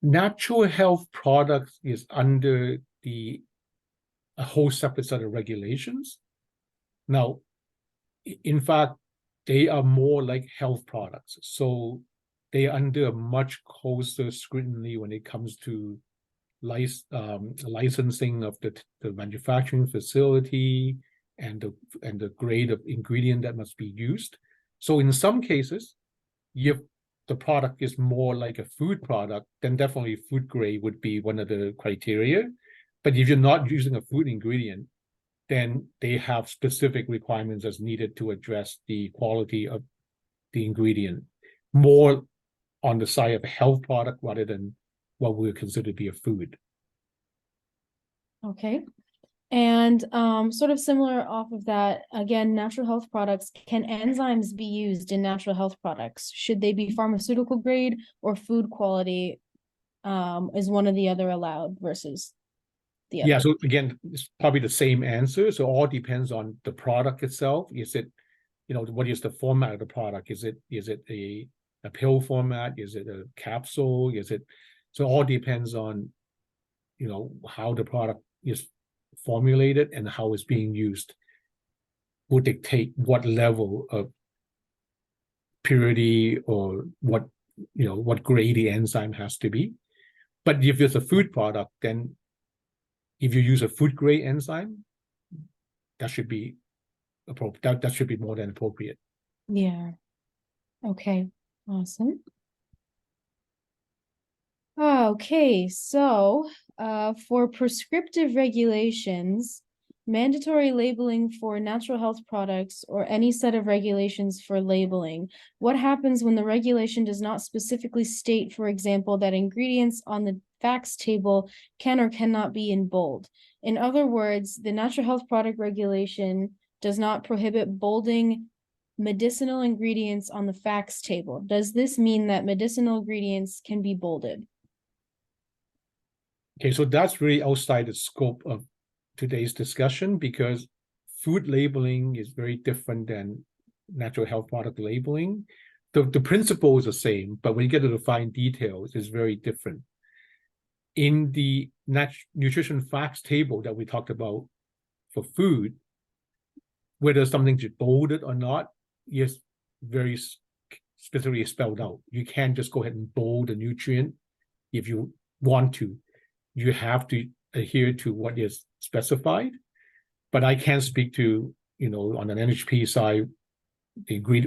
Natural health products is under a whole separate set of regulations. Now, in fact, they are more like health products. So they are under a much closer scrutiny when it comes to licensing of the manufacturing facility and the grade of ingredient that must be used. So in some cases, if the product is more like a food product, then definitely food grade would be one of the criteria. But if you're not using a food ingredient, then they have specific requirements as needed to address the quality of the ingredient, more on the side of a health product rather than what we would consider to be a food. Okay. And sort of similar off of that, again, natural health products, can enzymes be used in natural health products? Should they be pharmaceutical grade or food quality? Is one or the other allowed versus the other? Yeah, so again, it's probably the same answer. So all depends on the product itself. Is it, what is the format of the product? Is it a pill format? Is it a capsule? So all depends on, how the product is formulated and how it's being used will dictate what level of purity or what grade the enzyme has to be. But if it's a food product, then if you use a food grade enzyme, that should be appropriate. That should be more than appropriate. Yeah. Okay. Awesome. Okay, so for prescriptive regulations, mandatory labeling for natural health products or any set of regulations for labeling, what happens when the regulation does not specifically state, for example, that ingredients on the facts table can or cannot be in bold? In other words, the natural health product regulation does not prohibit bolding medicinal ingredients on the facts table. Does this mean that medicinal ingredients can be bolded? Okay, so that's really outside the scope of today's discussion, because food labeling is very different than natural health product labeling. The principle is the same, but when you get to the fine details, it's very different. In the nutrition facts table that we talked about for food, whether something's bolded or not is very specifically spelled out. You can't just go ahead and bold a nutrient if you want to. You have to adhere to what is specified. But I can't speak to, on an NHP side,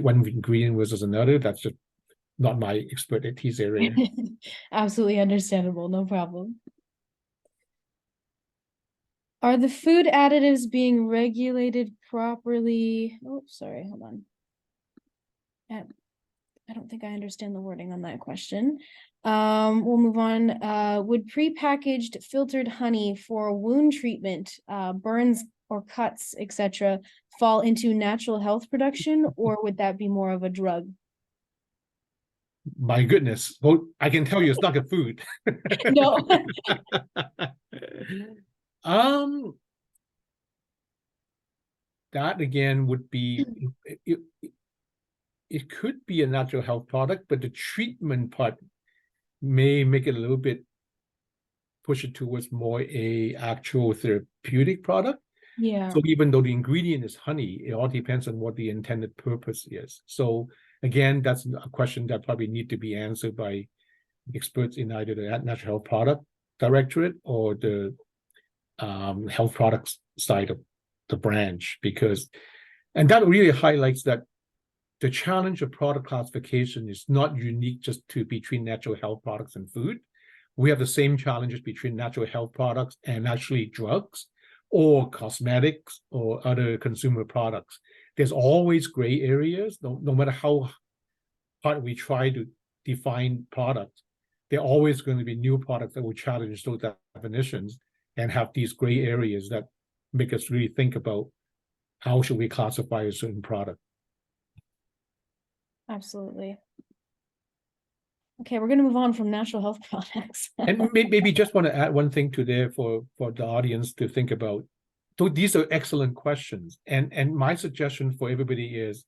one ingredient versus another. That's just not my expertise area. Absolutely understandable, no problem. Are the food additives being regulated properly? Oh, sorry, hold on. I don't think I understand the wording on that question. We'll move on. Would prepackaged filtered honey for wound treatment, burns or cuts, etc., fall into natural health production, or would that be more of a drug? My goodness. Well, I can tell you it's not good food. No. That again would be, it could be a natural health product, but the treatment part may make it a little bit push it towards more a actual therapeutic product. Yeah. So even though the ingredient is honey, it all depends on what the intended purpose is. So again, that's a question that probably need to be answered by experts in either the Natural Health Product Directorate or the health products side of the branch, and that really highlights that the challenge of product classification is not unique just to between natural health products and food. We have the same challenges between natural health products and actually drugs or cosmetics or other consumer products. There's always gray areas, no matter how hard we try to define products. There are always going to be new products that will challenge those definitions and have these gray areas that make us really think about how should we classify a certain product. Absolutely. Okay, we're going to move on from natural health products. And maybe just want to add one thing to there for the audience to think about. So these are excellent questions. And my suggestion for everybody is,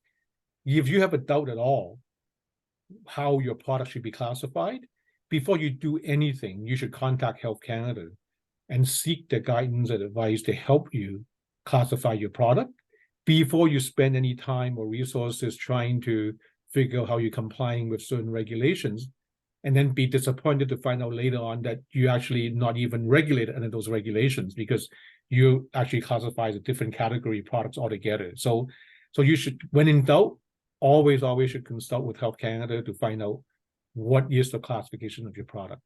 if you have a doubt at all how your product should be classified, before you do anything, you should contact Health Canada and seek the guidance and advice to help you classify your product before you spend any time or resources trying to figure out how you're complying with certain regulations, and then be disappointed to find out later on that you actually not even regulated under those regulations because you actually classify as a different category of products altogether. So you should, when in doubt, always should consult with Health Canada to find out what is the classification of your product.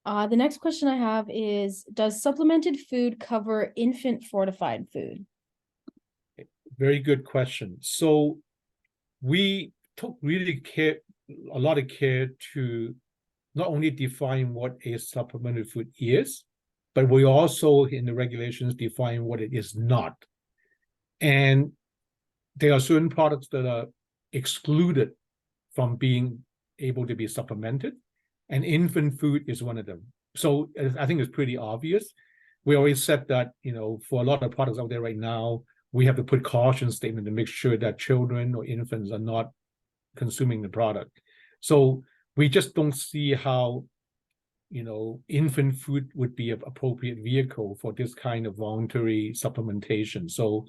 The next question I have is, does supplemented food cover infant fortified food? Very good question. So we took really a lot of care to not only define what a supplemented food is, but we also in the regulations define what it is not. And there are certain products that are excluded from being able to be supplemented, and infant food is one of them. So I think it's pretty obvious. We always said that, for a lot of products out there right now, we have to put caution statement to make sure that children or infants are not consuming the product. So we just don't see how, infant food would be an appropriate vehicle for this kind of voluntary supplementation. So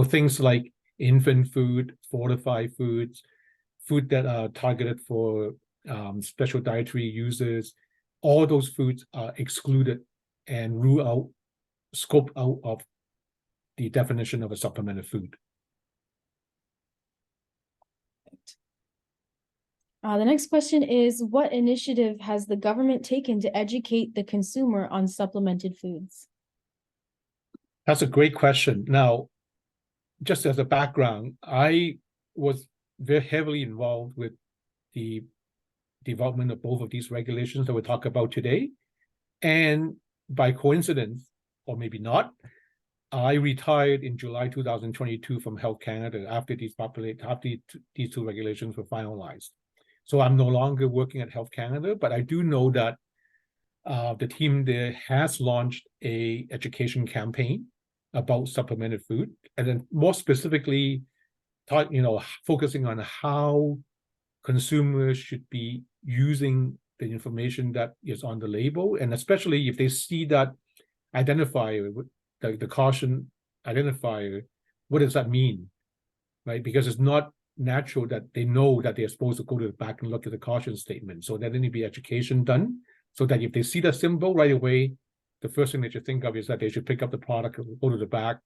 things like infant food, fortified foods, food that are targeted for special dietary users, all those foods are excluded and scoped out of the definition of a supplemented food. The next question is, what initiative has the government taken to educate the consumer on supplemented foods? That's a great question. Now, just as a background, I was very heavily involved with the development of both of these regulations that we talk about today. And by coincidence, or maybe not, I retired in July 2022 from Health Canada after these two regulations were finalized. So I'm no longer working at Health Canada, but I do know that the team there has launched a education campaign about supplemented food, and then more specifically, focusing on how consumers should be using the information that is on the label, and especially if they see that identifier, the caution identifier, what does that mean, right? Because it's not natural that they know that they're supposed to go to the back and look at the caution statement. So there needs to be education done so that if they see the symbol right away, the first thing they should think of is that they should pick up the product, go to the back,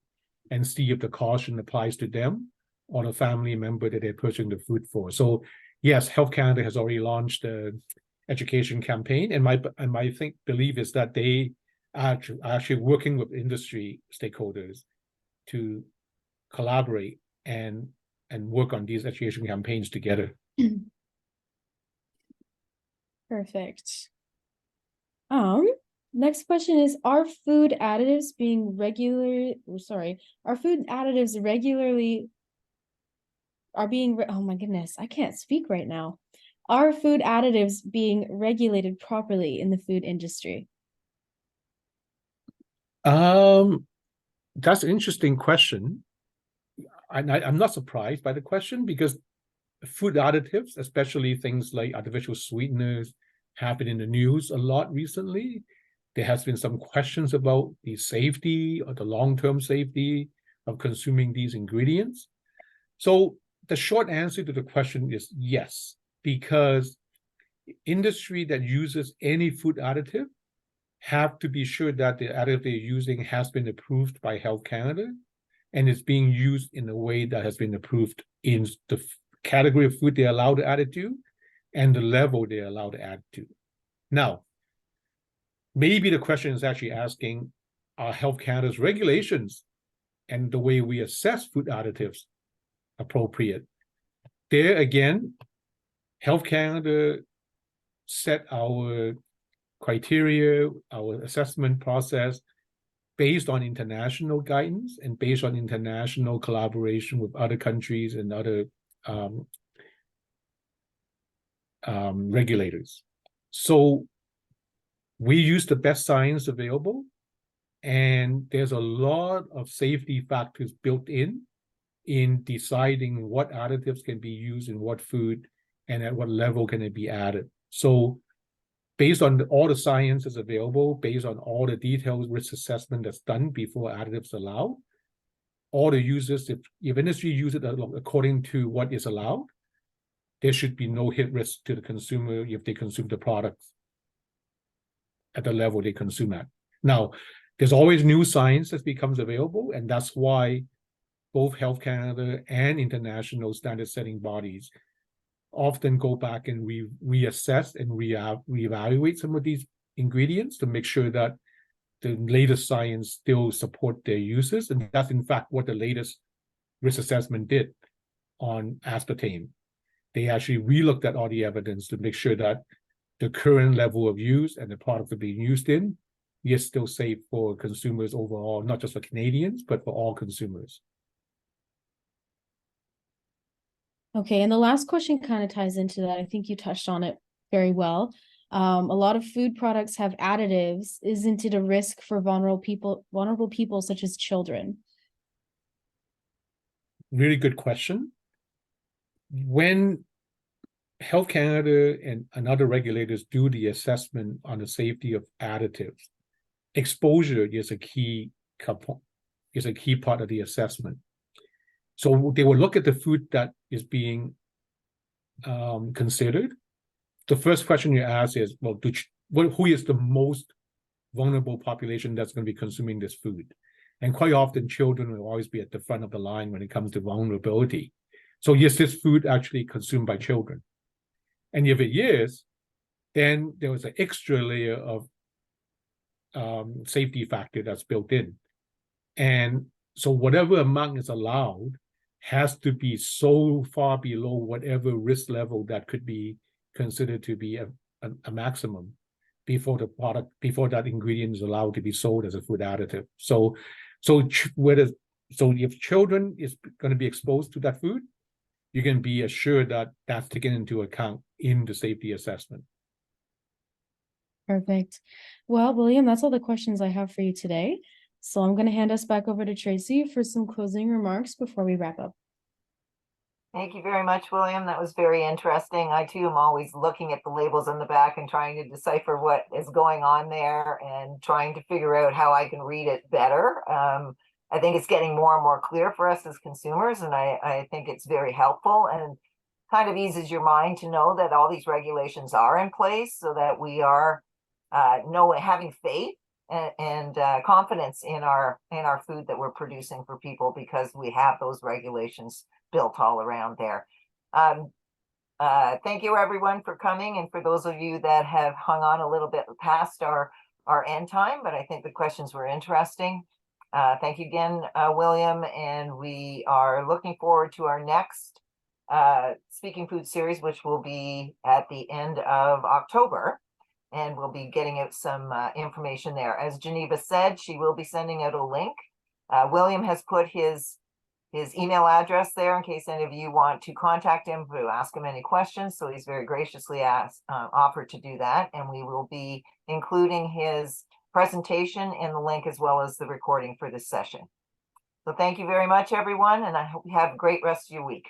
and see if the caution applies to them or the family member that they're purchasing the food for. So yes, Health Canada has already launched an education campaign, and my belief is that they are actually working with industry stakeholders to collaborate and work on these education campaigns together. Perfect. Next question is, are food additives oh my goodness, I can't speak right now. Are food additives being regulated properly in the food industry? That's an interesting question. I'm not surprised by the question, because food additives, especially things like artificial sweeteners, have been in the news a lot recently. There has been some questions about the safety or the long-term safety of consuming these ingredients. So the short answer to the question is yes, because industry that uses any food additive have to be sure that the additive they're using has been approved by Health Canada and is being used in a way that has been approved in the category of food they're allowed to add it to and the level they're allowed to add to. Now, maybe the question is actually asking, are Health Canada's regulations and the way we assess food additives appropriate? There again, Health Canada set our criteria, our assessment process based on international guidance and based on international collaboration with other countries and other regulators. So we use the best science available, and there's a lot of safety factors built in deciding what additives can be used in what food and at what level can it be added. So based on all the science that's available, based on all the detailed risk assessment that's done before additives allowed, all the users, if industry uses it according to what is allowed, there should be no hit risk to the consumer if they consume the products at the level they consume at. Now, there's always new science that becomes available, and that's why both Health Canada and international standard setting bodies often go back and reassess and reevaluate some of these ingredients to make sure that the latest science still support their uses. And that's in fact what the latest risk assessment did on aspartame. They actually relooked at all the evidence to make sure that the current level of use and the products are being used in is still safe for consumers overall, not just for Canadians, but for all consumers. Okay, and the last question kind of ties into that. I think you touched on it very well. A lot of food products have additives. Isn't it a risk for vulnerable people such as children? Really good question. When Health Canada and other regulators do the assessment on the safety of additives, exposure is a key part of the assessment. So they will look at the food that is being considered. The first question you ask is, well, who is the most vulnerable population that's going to be consuming this food? And quite often, children will always be at the front of the line when it comes to vulnerability. So is this food actually consumed by children? And if it is, then there was an extra layer of safety factor that's built in. And so whatever amount is allowed has to be so far below whatever risk level that could be considered to be a maximum before that ingredient is allowed to be sold as a food additive. So if children is going to be exposed to that food, you can be assured that that's taken into account in the safety assessment. Perfect. Well, William, that's all the questions I have for you today. So I'm going to hand us back over to Tracy for some closing remarks before we wrap up. Thank you very much, William. That was very interesting. I too am always looking at the labels on the back and trying to decipher what is going on there and trying to figure out how I can read it better. I think it's getting more and more clear for us as consumers, and I think it's very helpful and kind of eases your mind to know that all these regulations are in place so that we are having faith and confidence in our food that we're producing for people because we have those regulations built all around there. Thank you everyone for coming, and for those of you that have hung on a little bit past our end time, but I think the questions were interesting. Thank you again, William, and we are looking forward to our next Speaking Food series, which will be at the end of October, and we'll be getting out some information there. As Geneva said, she will be sending out a link. William has put his email address there in case any of you want to contact him to ask him any questions. So he's very graciously offered to do that. And we will be including his presentation in the link as well as the recording for this session. So thank you very much, everyone. And I hope you have a great rest of your week.